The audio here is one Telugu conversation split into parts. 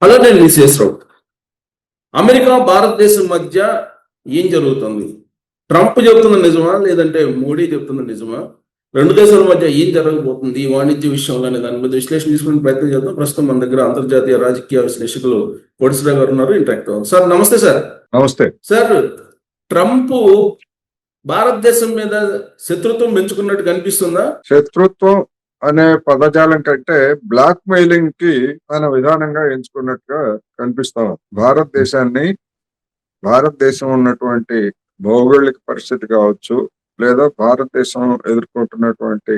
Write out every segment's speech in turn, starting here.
హలో, నేను విశ్వేశ్వరరావు. అమెరికా భారతదేశం మధ్య ఏం జరుగుతుంది? ట్రంప్ చెప్తున్న నిజమా, లేదంటే మోడీ చెప్తున్న నిజమా? రెండు దేశాల మధ్య ఏం జరగబోతుంది ఈ వాణిజ్య విషయంలో అనే దాని మీద విశ్లేషణ తీసుకునే ప్రయత్నం చేద్దాం. ప్రస్తుతం మన దగ్గర అంతర్జాతీయ రాజకీయ విశ్లేషకులు కోటేశ్వరరావు గారు ఉన్నారు. ఇంటరాక్ట్ అవ్వాలి. సార్ నమస్తే. సార్ నమస్తే సార్, ట్రంప్ భారతదేశం మీద శత్రుత్వం పెంచుకున్నట్టు కనిపిస్తుందా? శత్రుత్వం అనే పదజాలం కంటే బ్లాక్ మెయిలింగ్ కి తన విధానంగా ఎంచుకున్నట్టుగా కనిపిస్తాం. భారతదేశం ఉన్నటువంటి భౌగోళిక పరిస్థితి కావచ్చు, లేదా భారతదేశం ఎదుర్కొంటున్నటువంటి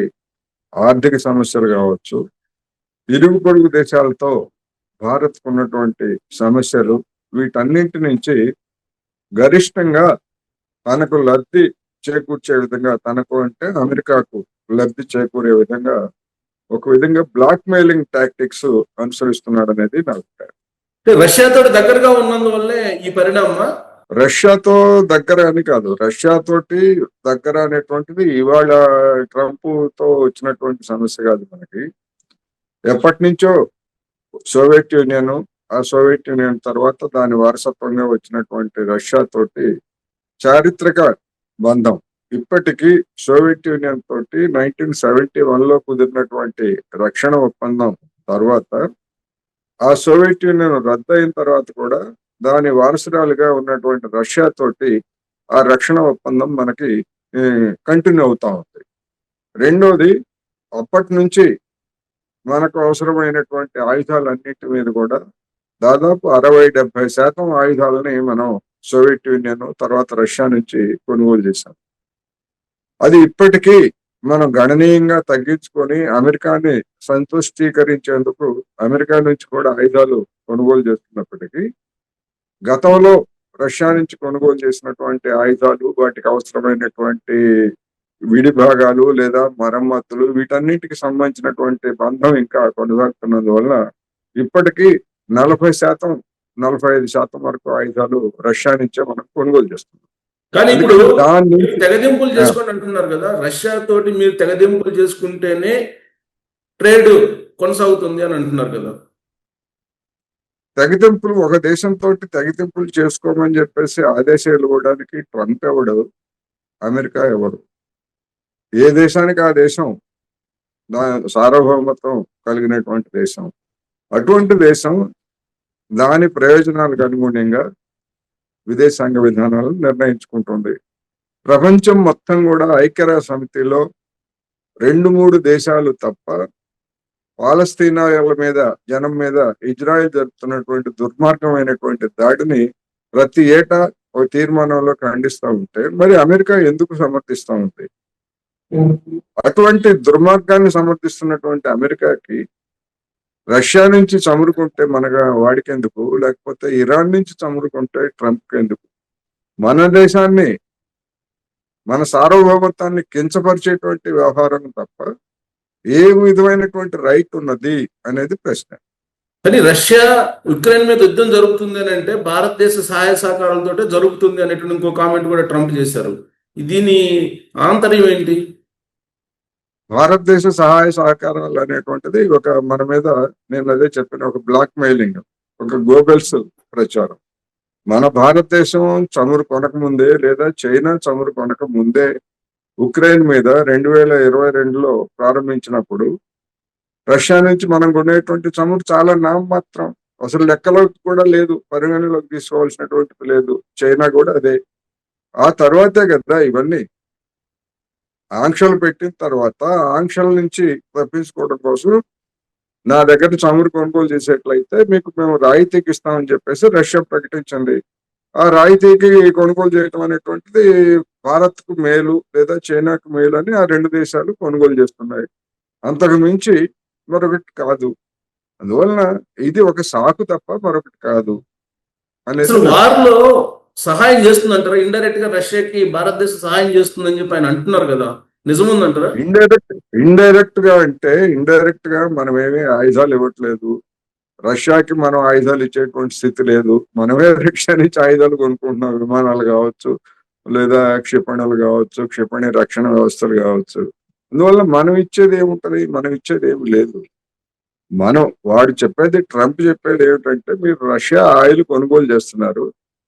ఆర్థిక సమస్యలు కావచ్చు, ఇరుగు పొరుగు దేశాలతో భారత్ ఉన్నటువంటి సమస్యలు, వీటన్నింటి నుంచి గరిష్టంగా తనకు లబ్ధి చేకూర్చే విధంగా, తనకు అంటే అమెరికాకు లబ్ధి చేకూరే విధంగా ఒక విధంగా బ్లాక్ మెయిలింగ్ టాక్టిక్స్ అనుసరిస్తున్నాడు అనేది నా అభిప్రాయం. రష్యాతో దగ్గరగా ఉన్నందువల్లే ఈ పరిణామం. రష్యాతో దగ్గర అని కాదు, రష్యాతోటి దగ్గర అనేటువంటిది ఇవాళ ట్రంప్ తో వచ్చినటువంటి సమస్య కాదు. మనకి ఎప్పటి నుంచో సోవియట్ యూనియన్, ఆ సోవియట్ యూనియన్ తర్వాత దాని వారసత్వంగా వచ్చినటువంటి రష్యా తోటి చారిత్రక బంధం. ఇప్పటికీ సోవియట్ యూనియన్ తోటి 1971లో కుదిరినటువంటి రక్షణ ఒప్పందం తర్వాత, ఆ సోవియట్ యూనియన్ రద్దు అయిన తర్వాత కూడా దాని వారసురాలుగా ఉన్నటువంటి రష్యా తోటి ఆ రక్షణ ఒప్పందం మనకి కంటిన్యూ అవుతా ఉంది. రెండోది, అప్పటి నుంచి మనకు అవసరమైనటువంటి ఆయుధాలన్నిటి మీద కూడా దాదాపు 60-70% ఆయుధాలని మనం సోవియట్ యూనియన్ తర్వాత రష్యా నుంచి కొనుగోలు చేశాం. అది ఇప్పటికీ మనం గణనీయంగా తగ్గించుకొని అమెరికాని సంతుష్టీకరించేందుకు అమెరికా నుంచి కూడా ఆయుధాలు కొనుగోలు చేస్తున్నప్పటికీ, గతంలో రష్యా నుంచి కొనుగోలు చేసినటువంటి ఆయుధాలు, వాటికి అవసరమైనటువంటి విడి భాగాలు లేదా మరమ్మతులు, వీటన్నిటికి సంబంధించినటువంటి బంధం ఇంకా కొనసాగుతున్నందువల్ల ఇప్పటికీ 40%, 45% వరకు ఆయుధాలు రష్యా నుంచే మనం కొనుగోలు చేస్తున్నాం. కానీ ఇప్పుడు దాన్ని తెగదింపులు చేసుకోండి అంటున్నారు కదా. రష్యా తోటి మీరు తెగదింపులు చేసుకుంటేనే ట్రేడ్ కొనసాగుతుంది అని అంటున్నారు కదా. తెగదింపులు, ఒక దేశంతో తెగదింపులు చేసుకోమని చెప్పేసి ఆదేశాలు ఇవ్వడానికి ట్రంప్ ఎవడు, అమెరికా ఎవరు? ఏ దేశానికి ఆ దేశం సార్వభౌమత్వం కలిగినటువంటి దేశం. అటువంటి దేశం దాని ప్రయోజనాలకు అనుగుణంగా విదేశాంగ విధానాలు నిర్ణయించుకుంటుంది. ప్రపంచం మొత్తం కూడా ఐక్యరాజ్య సమితిలో 2-3 దేశాలు తప్ప పాలస్తీనాల మీద, జనం మీద ఇజ్రాయెల్ జరుపుతున్నటువంటి దుర్మార్గమైనటువంటి దాడిని ప్రతి ఏటా ఒక తీర్మానంలో ఖండిస్తూ ఉంటే, మరి అమెరికా ఎందుకు సమర్థిస్తూ ఉంది? అటువంటి దుర్మార్గాన్ని సమర్థిస్తున్నటువంటి అమెరికాకి రష్యా నుంచి చమురుకుంటే మనగా వాడికెందుకు, లేకపోతే ఇరాన్ నుంచి చమురుకుంటే ట్రంప్కి ఎందుకు? మన దేశాన్ని, మన సార్వభౌమత్వాన్ని కించపరిచేటువంటి వ్యవహారం తప్ప ఏ విధమైనటువంటి రైట్ ఉన్నది అనేది ప్రశ్న. కానీ రష్యా ఉక్రెయిన్ మీద యుద్ధం జరుగుతుంది అని అంటే భారతదేశ సహాయ సహకారాలతో జరుగుతుంది అనేటువంటి ఇంకో కామెంట్ కూడా ట్రంప్ చేశారు. దీని ఆంతర్యం ఏంటి? భారతదేశ సహాయ సహకారాలు అనేటువంటిది ఒక మన మీద, నేను అదే చెప్పిన, ఒక బ్లాక్ మెయిలింగ్, ఒక గోబెల్స్ ప్రచారం. మన భారతదేశం చమురు కొనక ముందే, లేదా చైనా చమురు కొనక ముందే ఉక్రెయిన్ మీద 2022లో ప్రారంభించినప్పుడు రష్యా నుంచి మనం కొనేటువంటి చమురు చాలా నామమాత్రం, అసలు లెక్కలోకి కూడా లేదు, పరిగణలోకి తీసుకోవాల్సినటువంటిది లేదు. చైనా కూడా అదే. ఆ తర్వాతే కదా ఇవన్నీ. ఆంక్షలు పెట్టిన తర్వాత ఆంక్షల నుంచి తప్పించుకోవడం కోసం నా దగ్గర చమురు కొనుగోలు చేసేట్లయితే మీకు మేము రాయితీకి ఇస్తామని చెప్పేసి రష్యా ప్రకటించింది. ఆ రాయితీకి కొనుగోలు చేయటం అనేటువంటిది భారత్కు మేలు లేదా చైనాకు మేలు అని ఆ 2 దేశాలు కొనుగోలు చేస్తున్నాయి. అంతకు మించి మరొకటి కాదు. అందువలన ఇది ఒక సాకు తప్ప మరొకటి కాదు అనేది. వారిలో సహాయం చేస్తుందంటారా? ఇండైరెక్ట్ గా రష్యాకి భారతదేశం సహాయం చేస్తుందని చెప్పి ఆయన అంటున్నారు కదా, నిజముందంటారా? ఇండైరెక్ట్ గా మనం ఏమీ ఆయుధాలు ఇవ్వట్లేదు. రష్యాకి మనం ఆయుధాలు ఇచ్చేటువంటి స్థితి లేదు. మనమే రష్యా నుంచి ఆయుధాలు కొనుక్కుంటున్నాం, విమానాలు కావచ్చు, లేదా క్షిపణులు కావచ్చు, క్షిపణి రక్షణ వ్యవస్థలు కావచ్చు. అందువల్ల మనం ఇచ్చేది ఏముంటది? మనం ఇచ్చేది ఏమి లేదు. వాడు చెప్పేది, ట్రంప్ చెప్పేది ఏమిటంటే మీరు రష్యా ఆయిల్ కొనుగోలు చేస్తున్నారు,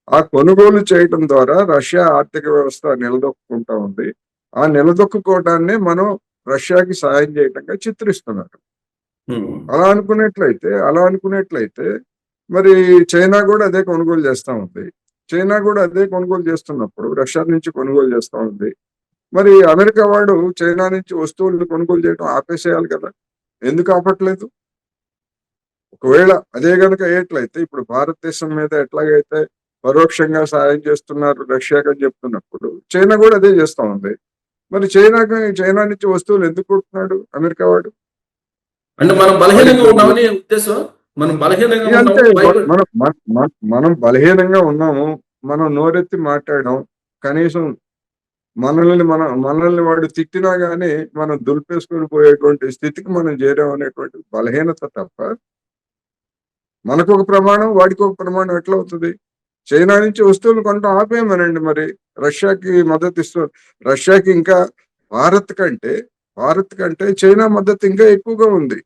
ఆ కొనుగోలు చేయడం ద్వారా రష్యా ఆర్థిక వ్యవస్థ నిలదొక్కుంటా ఉంది, ఆ నిలదొక్కుకోవడాన్ని మనం రష్యాకి సాయం చేయటంగా చిత్రిస్తున్నారు. అలా అనుకునేట్లయితే మరి చైనా కూడా అదే కొనుగోలు చేస్తా ఉంది. చైనా కూడా అదే కొనుగోలు చేస్తున్నప్పుడు రష్యా నుంచి కొనుగోలు చేస్తా ఉంది. మరి అమెరికా వాడు చైనా నుంచి వస్తువులను కొనుగోలు చేయడం ఆపేసేయాలి కదా, ఎందుకు ఆపట్లేదు? ఒకవేళ అదే గనక అయ్యేట్లయితే ఇప్పుడు భారతదేశం మీద ఎట్లాగైతే పరోక్షంగా సాయం చేస్తున్నారు రష్యాకి అని చెప్తున్నప్పుడు చైనా కూడా అదే చేస్తా ఉంది. మరి చైనా నుంచి వస్తువులు ఎందుకు కొంటున్నాడు అమెరికా వాడు? అంటే మనం బలహీనంగా వాడికి ఉన్నామని ఉద్దేశం. మనం బలహీనంగా అంటే ఉన్నాము మనం బలహీనంగా ఉన్నాము, మనం నోరెత్తి మాట్లాడాం, కనీసం మనల్ని వాడు తిట్టినా గానీ మనం దులిపేసుకొని పోయేటువంటి స్థితికి మనం చేరాం అనేటువంటి బలహీనత తప్ప, మనకు ఒక ప్రమాణం వాడికి ఒక ప్రమాణం ఎట్లా అవుతుంది? చైనా నుంచి వస్తువులు కొనడం ఆపేయమనండి. మరి రష్యాకి మద్దతు ఇస్తూ, రష్యాకి ఇంకా భారత్ కంటే చైనా మద్దతు ఇంకా ఎక్కువగా ఉంది.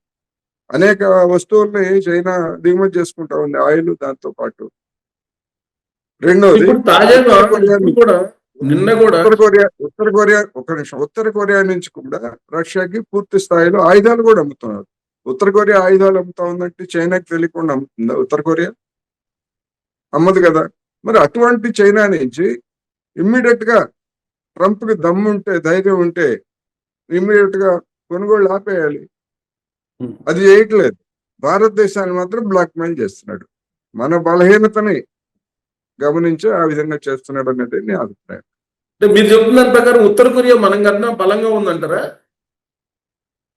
అనేక వస్తువుల్ని చైనా దిగుమతి చేసుకుంటా ఉంది, ఆయిల్ దాంతో పాటు. రెండోది ఇప్పుడు తాజాగా ఉత్తర కొరియా ఇప్పుడు నుంచి కూడా నిన్న కూడా ఉత్తర కొరియా నుంచి కూడా రష్యాకి పూర్తి స్థాయిలో ఆయుధాలు కూడా అమ్ముతున్నారు. ఉత్తర కొరియా ఆయుధాలు అమ్ముతా ఉందంటే చైనాకి తెలియకుండా అమ్ముతుందా ఉత్తర కొరియా? అమ్మదు కదా. మరి అటువంటి చైనా నుంచి ఇమ్మీడియట్ గా ట్రంప్ కి దమ్ముంటే, ధైర్యం ఉంటే ఇమ్మీడియట్ గా కొనుగోళ్ళు ఆపేయాలి. అది చేయట్లేదు. భారతదేశాన్ని మాత్రం బ్లాక్ మెయిల్ చేస్తున్నాడు. మన బలహీనతని గమనించి ఆ విధంగా చేస్తున్నాడు అనేది నా అభిప్రాయం. అంటే మీరు చెప్తున్న దాని ప్రకారం ఉత్తర కొరియా మనం కన్నా బలంగా ఉందంటారా?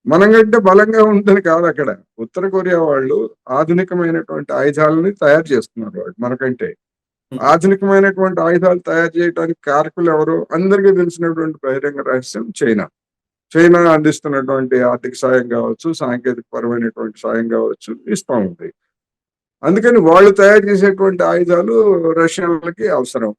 మనకంటే బలంగా ఉందని కాదు అక్కడ. ఉత్తర కొరియా వాళ్ళు ఆధునికమైనటువంటి ఆయుధాలని తయారు చేస్తున్నారు వాళ్ళు మనకంటే. ఆధునికమైనటువంటి ఆయుధాలు తయారు చేయడానికి కారకులు ఎవరు? అందరికీ తెలిసినటువంటి బహిరంగ రహస్యం చైనా. చైనా అందిస్తున్నటువంటి ఆర్థిక సాయం కావచ్చు, సాంకేతిక పరమైనటువంటి సాయం కావచ్చు ఇస్తా ఉంది. అందుకని వాళ్ళు తయారు చేసేటువంటి ఆయుధాలు రష్యన్లకి అవసరం.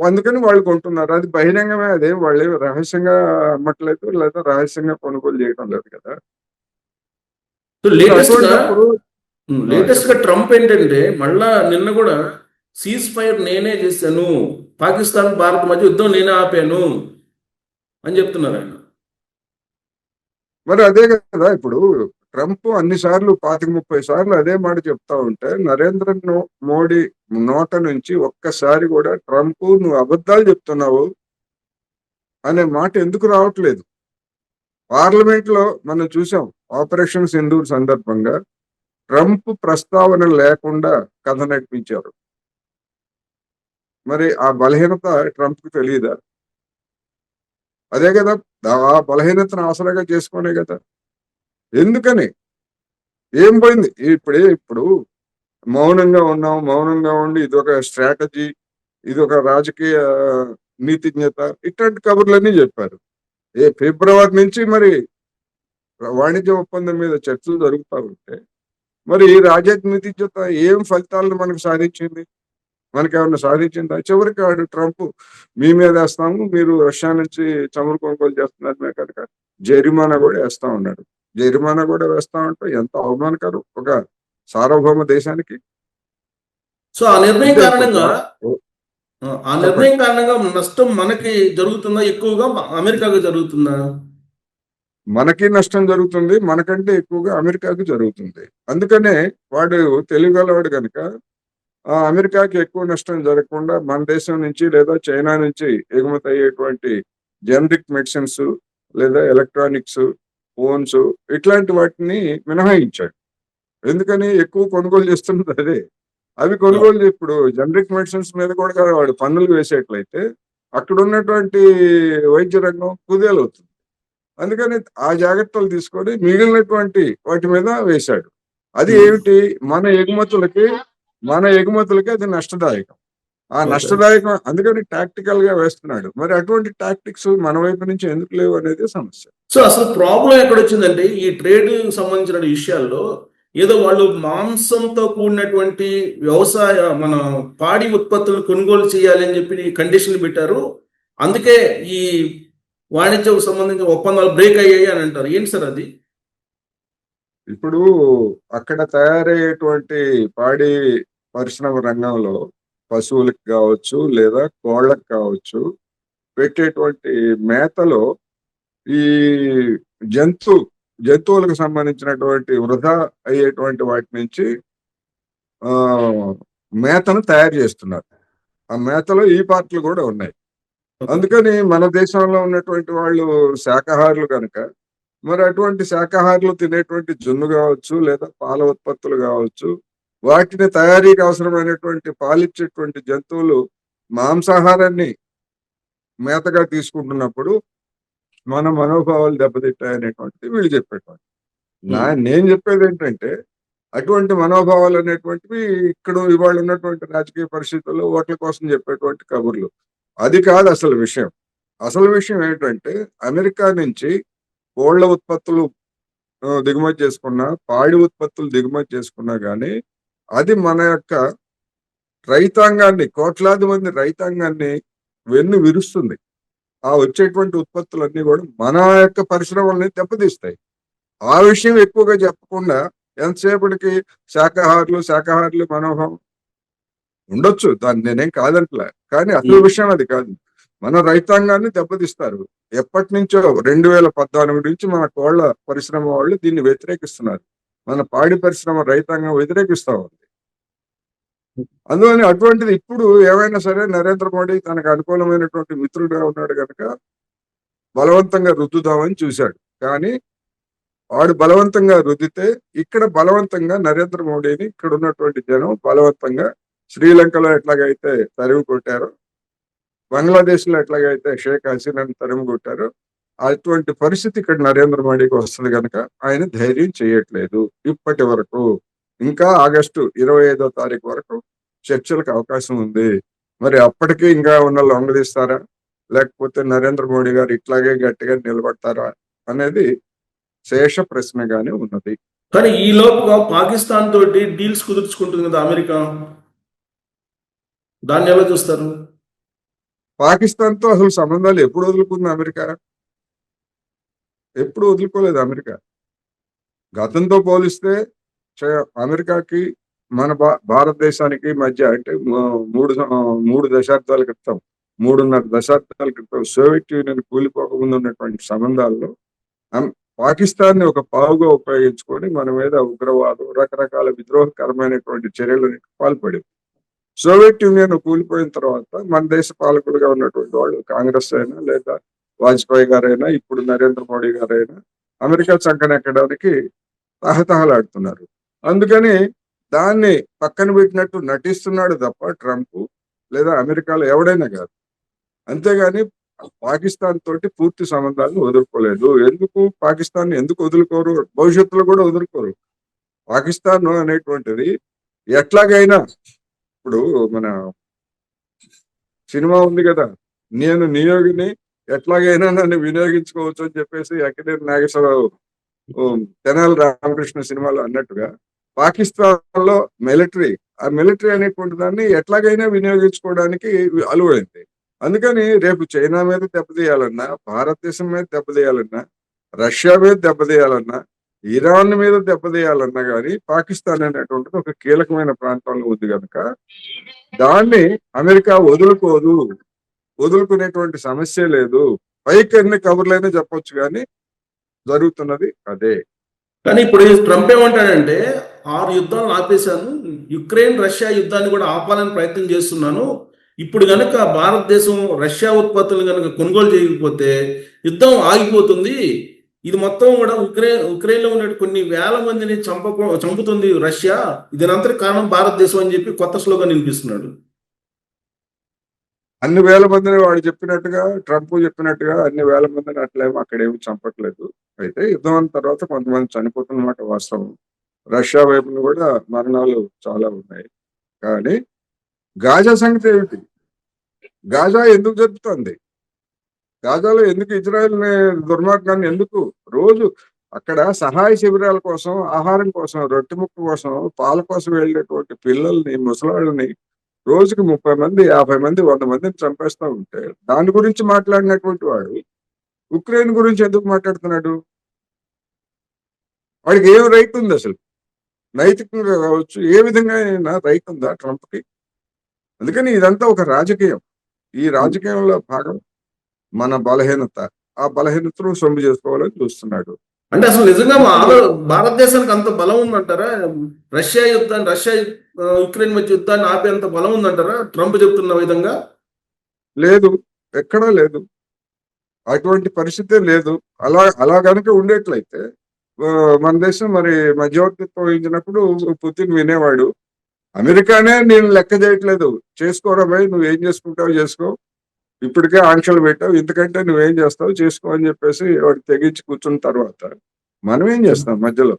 అందుకని వాళ్ళు కొంటున్నారు. అది బహిరంగమే, అదేం వాళ్ళు రహస్యంగా అమ్మట్లేదు, లేదా రహస్యంగా కొనుగోలు చేయడం లేదు కదా. అటువంటిప్పుడు లేటెస్ట్ గా చెప్పండి. ట్రంప్ ఏంటంటే మళ్ళా నిన్న కూడా సీజ్ ఫైర్ నేనే చేశాను, పాకిస్తాన్ భారత్ మధ్య యుద్ధం నేనే ఆపాను అని చెప్తున్నారు ఆయన. మరి అదే కదా, ఇప్పుడు ట్రంప్ అన్ని సార్లు 25-30 సార్లు అదే మాట చెప్తా ఉంటే నరేంద్ర మోడీ నోట నుంచి ఒక్కసారి కూడా ట్రంప్ నువ్వు అబద్ధాలు చెప్తున్నావు అనే మాట ఎందుకు రావట్లేదు? పార్లమెంట్ లో మనం చూసాం, ఆపరేషన్ సింధూర్ సందర్భంగా ట్రంప్ ప్రస్తావన లేకుండా కథ నడిపించారు. మరి ఆ బలహీనత ట్రంప్ కు తెలియదా? అదే కదా, ఆ బలహీనతను ఆసరాగా చేసుకునే కదా. ఎందుకని ఏం పోయింది? ఇప్పుడు మౌనంగా ఉండి ఇదొక స్ట్రాటజీ, ఇదొక రాజకీయ నీతిజ్ఞత, ఇట్లాంటి కబుర్లన్నీ చెప్పారు. ఫిబ్రవరి నుంచి మరి వాణిజ్య ఒప్పందం మీద చర్చలు జరుగుతూ ఉంటే మరి ఈ రాజకీయ నీతిజ్ఞత ఏం ఫలితాలను మనకు సాధించింది? మనకేమన్నా సాధించిందా? చివరికి వాడు ట్రంప్ మీ మీద వేస్తాము, మీరు రష్యా నుంచి చమురు కొనుగోలు చేస్తున్నారు కనుక జరిమానా కూడా వేస్తా ఉన్నాడు. జరిమానా కూడా వేస్తా ఉంటే ఎంత అవమానకరం ఒక సార్వభౌమ దేశానికి. సో ఆ నిర్ణయం అంటే ఇప్పుడు కారణంగా నష్టం మనకి జరుగుతుందా ఎక్కువగా అమెరికాకు జరుగుతుందా? మనకి నష్టం జరుగుతుంది, మనకంటే ఎక్కువగా అమెరికాకు జరుగుతుంది. అందుకనే వాడు తెలియగలవాడు కనుక అమెరికాకి ఎక్కువ నష్టం జరగకుండా మన దేశం నుంచి లేదా చైనా నుంచి ఎగుమతి అయ్యేటువంటి జనరిక్ మెడిసిన్స్ లేదా ఎలక్ట్రానిక్స్, ఫోన్స్ ఇట్లాంటి వాటిని మినహాయించాడు. ఎందుకని? ఎక్కువ కొనుగోలు చేస్తున్నది అదే. అవి కొనుగోలు ఇప్పుడు జనరిక్ మెడిసిన్స్ మీద కూడా వాడు పన్నులు వేసేట్లయితే అక్కడ ఉన్నటువంటి వైద్య రంగం కుదేలవుతుంది. అందుకని ఆ జాగ్రత్తలు తీసుకొని మిగిలినటువంటి వాటి మీద వేశాడు. అది ఏమిటి? మన ఎగుమతులకి అది నష్టదాయకం. ఆ నష్టదాయకం అందుకని టాక్టికల్ గా వేస్తున్నాడు. మరి అటువంటి టాక్టిక్స్ మన వైపు నుంచి ఎందుకు లేవు అనేది సమస్య. సో అసలు ప్రాబ్లం ఎక్కడొచ్చిందంటే ఈ ట్రేడ్ సంబంధించిన విషయాల్లో ఏదో వాళ్ళు మాంసంతో కూడినటువంటి వ్యవసాయ మన పాడి ఉత్పత్తులు కొనుగోలు చేయాలి అని చెప్పి కండిషన్లు పెట్టారు. అందుకే ఈ వాణిజ్యకు సంబంధించిన ఒప్పందాలు బ్రేక్ అయ్యాయి అని అంటారు. ఏంటి సార్ అది? ఇప్పుడు అక్కడ తయారయ్యేటువంటి పాడి పరిశ్రమ రంగంలో పశువులకు కావచ్చు లేదా కోళ్ళకు కావచ్చు పెట్టేటువంటి మేతలో ఈ జంతు జంతువులకు సంబంధించినటువంటి వృధా అయ్యేటువంటి వాటి నుంచి ఆ మేతను తయారు చేస్తున్నారు. ఆ మేతలో ఈ పార్ట్లు కూడా ఉన్నాయి. అందుకని మన దేశంలో ఉన్నటువంటి వాళ్ళు శాకాహారులు కనుక మరి అటువంటి శాకాహారులు తినేటువంటి జున్ను కావచ్చు లేదా పాల ఉత్పత్తులు కావచ్చు వాటిని తయారీకి అవసరమైనటువంటి పాలిచ్చేటువంటి జంతువులు మాంసాహారాన్ని మేతగా తీసుకుంటున్నప్పుడు మన మనోభావాలు దెబ్బతింటాయనేటువంటిది వీళ్ళు చెప్పేటువంటి నేను చెప్పేది ఏంటంటే అటువంటి మనోభావాలు అనేటువంటివి ఇక్కడ ఇవాళ ఉన్నటువంటి రాజకీయ పరిస్థితుల్లో ఓట్ల కోసం చెప్పేటువంటి కబుర్లు. అది కాదు అసలు విషయం. అసలు విషయం ఏంటంటే అమెరికా నుంచి కోళ్ల ఉత్పత్తులు దిగుమతి చేసుకున్నా, పాడి ఉత్పత్తులు దిగుమతి చేసుకున్నా గానీ అది మన యొక్క రైతాంగాన్ని, కోట్లాది మంది రైతాంగాన్ని వెన్ను విరుస్తుంది. ఆ వచ్చేటువంటి ఉత్పత్తులన్నీ కూడా మన యొక్క పరిశ్రమల్ని దెబ్బతీస్తాయి. ఆ విషయం ఎక్కువగా చెప్పకుండా ఎంతసేపటికి శాకాహారులు మనోభావం ఉండొచ్చు. దాన్ని నేనేం కాదంటలే. కానీ అసలు విషయం అది కాదు. మన రైతాంగాన్ని దెబ్బతీస్తారు. ఎప్పటి నుంచో 2014 నుంచి మన కోళ్ల పరిశ్రమ వాళ్ళు దీన్ని వ్యతిరేకిస్తున్నారు. మన పాడి పరిశ్రమ రైతాంగం వ్యతిరేకిస్తా ఉంది. అందువని అటువంటిది ఇప్పుడు ఏమైనా సరే నరేంద్ర మోడీ తనకు అనుకూలమైనటువంటి మిత్రుడుగా ఉన్నాడు కనుక బలవంతంగా రుద్దుదామని చూశాడు. కానీ వాడు బలవంతంగా రుద్దితే ఇక్కడ బలవంతంగా నరేంద్ర మోడీని ఇక్కడ ఉన్నటువంటి జనం బలవంతంగా శ్రీలంకలో ఎట్లాగైతే తరిమి కొట్టారో, బంగ్లాదేశ్ లో ఎట్లాగైతే షేక్ హసీనాని తరిమి కొట్టారో అటువంటి పరిస్థితి ఇక్కడ నరేంద్ర మోడీకి వస్తుంది కనుక ఆయన ధైర్యం చేయట్లేదు ఇప్పటి వరకు. ఇంకా ఆగస్టు 25వ తారీఖు వరకు చర్చలకు అవకాశం ఉంది. మరి అప్పటికీ ఇంకా ఉన్న లొంగదీస్తారా లేకపోతే నరేంద్ర మోడీ గారు ఇట్లాగే గట్టిగా నిలబడతారా అనేది శేష ప్రశ్నగానే ఉన్నది. కానీ ఈ లోపుగా పాకిస్తాన్ తోటి డీల్స్ కుదుర్చుకుంటుంది కదా అమెరికా, దాన్ని ఎలా చూస్తారు? పాకిస్తాన్ తో అసలు సంబంధాలు ఎప్పుడు వదులుకుంది అమెరికా? ఎప్పుడు వదులుకోలేదు అమెరికా. గతంతో పోలిస్తే అమెరికాకి మన భారతదేశానికి మధ్య అంటే మూడు దశాబ్దాల క్రితం 3.5 దశాబ్దాల క్రితం సోవియట్ యూనియన్ కూలిపోకముందు ఉన్నటువంటి సంబంధాల్లో పాకిస్తాన్ ని ఒక పావుగా ఉపయోగించుకొని మన మీద ఉగ్రవాదం రకరకాల విద్రోహకరమైనటువంటి చర్యలకు పాల్పడింది. సోవియట్ యూనియన్ కూలిపోయిన తర్వాత మన దేశ పాలకులుగా ఉన్నటువంటి వాళ్ళు కాంగ్రెస్ అయినా లేదా వాజ్పేయి గారైనా ఇప్పుడు నరేంద్ర మోడీ గారైనా అమెరికా చంకనెక్కడానికి తహతహలాడుతున్నారు. అందుకని దాన్ని పక్కన పెట్టినట్టు నటిస్తున్నాడు తప్ప ట్రంప్ లేదా అమెరికాలో ఎవడైనా కాదు. అంతేగాని పాకిస్తాన్ తోటి పూర్తి సంబంధాలను వదులుకోలేదు. ఎందుకు పాకిస్తాన్ ఎందుకు వదులుకోరు? భవిష్యత్తులో కూడా వదులుకోరు. పాకిస్తాన్ అనేటువంటిది ఎట్లాగైనా ఇప్పుడు మన సినిమా ఉంది కదా, నేను నియోగిని ఎట్లాగైనా నన్ను వినియోగించుకోవచ్చు అని చెప్పేసి అక్కినేని నాగేశ్వరరావు తెనాలి రామకృష్ణ సినిమాలో అన్నట్టుగా పాకిస్తాన్ లో ఆ మిలిటరీ అనేటువంటి దాన్ని ఎట్లాగైనా వినియోగించుకోవడానికి అలువైంది. అందుకని రేపు చైనా మీద దెబ్బతీయాలన్నా, భారతదేశం మీద దెబ్బతీయాలన్నా, రష్యా మీద దెబ్బతీయాలన్నా, ఇరాన్ మీద దెబ్బతీయాలన్నా కానీ పాకిస్తాన్ అనేటువంటిది ఒక కీలకమైన ప్రాంతంలో ఉంది కనుక దాన్ని అమెరికా వదులుకోదు. వదులుకునేటువంటి సమస్య లేదు. పైకి ఎన్ని కబుర్లైనా చెప్పొచ్చు కానీ జరుగుతున్నది అదే. కానీ ఇప్పుడు ట్రంప్ ఏమంటాడంటే 6 యుద్ధాలను ఆపేశాను, యుక్రెయిన్ రష్యా యుద్ధాన్ని కూడా ఆపాలని ప్రయత్నం చేస్తున్నాను. ఇప్పుడు గనక భారతదేశం రష్యా ఉత్పత్తులను కనుక కొనుగోలు చేయకపోతే యుద్ధం ఆగిపోతుంది. ఇది మొత్తం కూడా ఉక్రెయిన్లో ఉన్న కొన్ని వేల మందిని చంపుతుంది రష్యా. దీనంతటి కారణం భారతదేశం అని చెప్పి కొత్త స్లోగన్ వినిపిస్తున్నాడు. అన్ని వేల మందిని వాడు చెప్పినట్టుగా, ట్రంప్ చెప్పినట్టుగా అన్ని వేల మందిని అట్లేమో అక్కడేమి చంపట్లేదు. అయితే యుద్ధం తర్వాత కొంతమంది చనిపోతున్నమాట వాస్తవం. రష్యా వైపున కూడా మరణాలు చాలా ఉన్నాయి. కానీ గాజా సంగతి ఏమిటి? గాజా ఎందుకు జరుపుతుంది? గాజాలో ఎందుకు ఇజ్రాయెల్ దుర్మార్గాన్ని ఎందుకు రోజు అక్కడ సహాయ శిబిరాల కోసం, ఆహారం కోసం, రొట్టె ముక్క కోసం, పాల కోసం వెళ్ళేటువంటి పిల్లల్ని, ముసలాళ్ళని రోజుకి 30 మంది, 50 మంది, 100 మందిని చంపేస్తా ఉంటే దాని గురించి మాట్లాడినటువంటి వాడు ఉక్రెయిన్ గురించి ఎందుకు మాట్లాడుతున్నాడు? వాడికి ఏం రైట్ ఉంది అసలు? నైతికంగా కావచ్చు, ఏ విధంగా అయినా రైట్ ఉందా ట్రంప్కి? అందుకని ఇదంతా ఒక రాజకీయం. ఈ రాజకీయంలో భాగం మన బలహీనత. ఆ బలహీనతను సొమ్ము చేసుకోవాలని చూస్తున్నాడు. అంటే అసలు నిజంగా భారతదేశానికి అంత బలం ఉందంటారా? రష్యా యుక్రెయిన్ మధ్య యుద్ధాన్ని ఆపేంత బలం ఉందంటారా ట్రంప్ చెప్తున్న విధంగా? లేదు, ఎక్కడా లేదు. అటువంటి పరిస్థితే లేదు. అలా కనుక ఉండేట్లయితే మన దేశం మరి మధ్యవర్తిత్వం వహించినప్పుడు పుతిన్ వినేవాడు. అమెరికానే నేను లెక్క చేయట్లేదు, చేసుకోరా భయ్, నువ్వేం చేసుకుంటావు చేసుకో, ఇప్పటికే ఆంక్షలు పెట్టావు, ఇంతకంటే నువ్వేం చేస్తావు చేసుకో అని చెప్పేసి వాడు తెగించి కూర్చున్న తర్వాత మనం ఏం చేస్తాం మధ్యలో?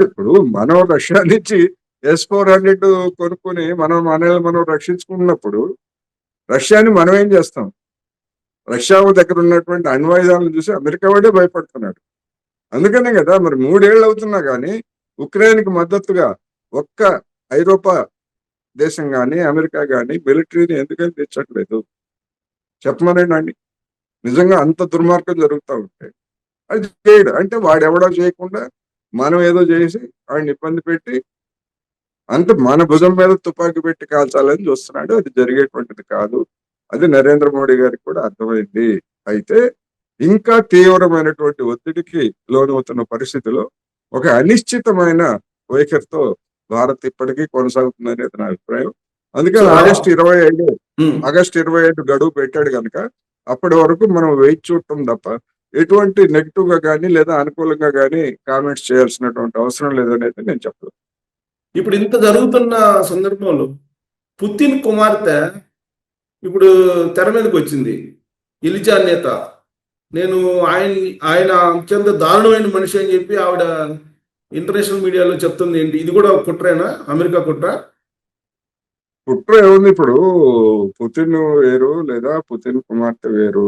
ఇప్పుడు మనం రష్యా నుంచి S-400 కొనుక్కొని మనం రక్షించుకున్నప్పుడు రష్యాని మనం ఏం చేస్తాం? రష్యా దగ్గర ఉన్నటువంటి అణ్వాయుధాలను చూసి అమెరికా వాడే భయపడుతున్నాడు. అందుకనే కదా మరి 3 ఏళ్ళు అవుతున్నా కానీ ఉక్రెయిన్కి మద్దతుగా ఒక్క ఐరోపా దేశం కానీ అమెరికా కానీ మిలిటరీని ఎందుకని తెచ్చట్లేదు? చెప్పమనండి. నిజంగా అంత దుర్మార్గం జరుగుతూ ఉంటే అది చేయడు. అంటే వాడెవడో చేయకుండా మనం ఏదో చేసి వాడిని ఇబ్బంది పెట్టి మన భుజం మీద తుపాకీ పెట్టి కాల్చాలని చూస్తున్నాడు. అది జరిగేటువంటిది కాదు. అది నరేంద్ర మోడీ గారికి కూడా అర్థమైంది. అయితే ఇంకా తీవ్రమైనటువంటి ఒత్తిడికి లోనవుతున్న పరిస్థితిలో ఒక అనిశ్చితమైన వైఖరితో భారత్ ఇప్పటికీ కొనసాగుతుందనేది నా అభిప్రాయం. అందుకని ఆగస్టు 25 గడువు పెట్టాడు కనుక అప్పటి వరకు మనం వెయిట్ చూడటం తప్ప ఎటువంటి నెగిటివ్ గా కానీ లేదా అనుకూలంగా కానీ కామెంట్స్ చేయాల్సినటువంటి అవసరం లేదనేది నేను చెప్పను. ఇప్పుడు ఇంత జరుగుతున్న సందర్భంలో పుతిన్ కుమార్తె ఇప్పుడు తెర మీదకి వచ్చింది, ఇలిజా నేత. నేను ఆయన అత్యంత దారుణమైన మనిషి అని చెప్పి ఆవిడ ఇంటర్నేషనల్ మీడియాలో చెప్తుంది. ఏంటి ఇది కూడా కుట్రేనా? అమెరికా కుట్ర? కుట్ర ఏముంది? ఇప్పుడు పుతిన్ వేరు లేదా పుతిన్ కుమార్తె వేరు.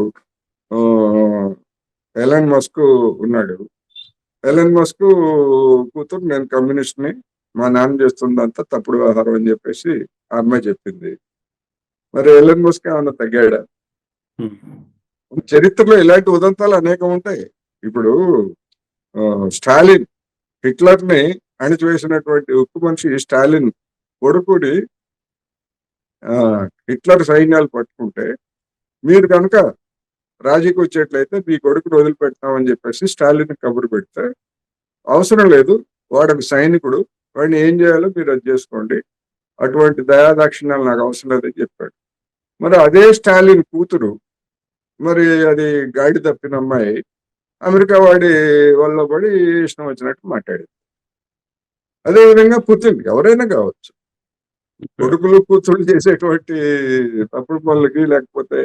ఎలన్ మస్క్ ఉన్నాడు. ఎలన్ మస్క్ కూతురు నేను కమ్యూనిస్ట్ ని, మా నాన్న చేస్తుందంతా తప్పుడు వ్యవహారం అని చెప్పేసి ఆ అమ్మాయి చెప్పింది. మరి ఎలన్ మస్క్ ఏమన్నా తగ్గాడా? చరిత్రలో ఇలాంటి ఉదంతాలు అనేకం ఉంటాయి. ఇప్పుడు స్టాలిన్, హిట్లర్ ని అణిచివేసినటువంటి ఉక్కు మనిషి స్టాలిన్ కొడుకుని హిట్లర్ సైన్యాలు పట్టుకుంటే మీరు కనుక రాజీకి వచ్చేట్లయితే మీ కొడుకుని వదిలిపెడతామని చెప్పేసి స్టాలిన్ కబురు పెడితే, అవసరం లేదు, వాడు సైనికుడు, వాడిని ఏం చేయాలో మీరు అది చేసుకోండి, అటువంటి దయాదాక్షిణ్యాలు నాకు అవసరం లేదని చెప్పాడు. మరి అదే స్టాలిన్ కూతురు, మరి అది గాడి తప్పిన అమ్మాయి, అమెరికా వాడి వల్ల పడి ఇష్టం వచ్చినట్టు మాట్లాడింది. అదేవిధంగా పుతిన్ ఎవరైనా కావచ్చు, కొడుకులు కూతురు చేసేటువంటి తప్పుడు పనులకి లేకపోతే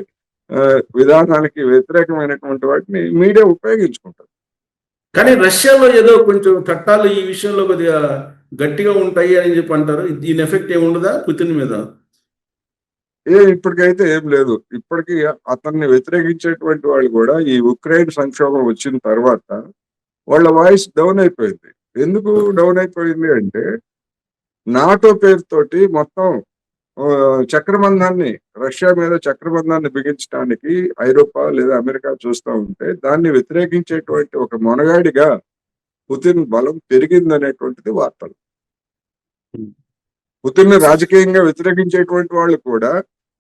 విధానానికి వ్యతిరేకమైనటువంటి వాటిని మీడియా ఉపయోగించుకుంటారు. కానీ రష్యాలో ఏదో కొంచెం చట్టాలు ఈ విషయంలో కొద్దిగా గట్టిగా ఉంటాయి అని చెప్పి అంటారు. దీని ఎఫెక్ట్ ఏముండదా పుతిన్ మీద? ఇప్పటికైతే ఏం లేదు. ఇప్పటికీ అతన్ని వ్యతిరేకించేటువంటి వాళ్ళు కూడా ఈ ఉక్రెయిన్ సంక్షోభం వచ్చిన తర్వాత వాళ్ళ వాయిస్ డౌన్ అయిపోయింది. ఎందుకు డౌన్ అయిపోయింది అంటే, నాటో పేరుతోటి మొత్తం చక్రబంధాన్ని, రష్యా మీద చక్రబంధాన్ని బిగించడానికి ఐరోపా లేదా అమెరికా చూస్తూ ఉంటే దాన్ని వ్యతిరేకించేటువంటి ఒక మొనగాడిగా పుతిన్ బలం పెరిగిందనేటువంటిది వార్తలు. పుతిన్ ని రాజకీయంగా వ్యతిరేకించేటువంటి వాళ్ళు కూడా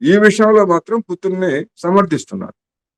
ఈ విషయంలో మాత్రం పుతిన్ ని సమర్థిస్తున్నారు.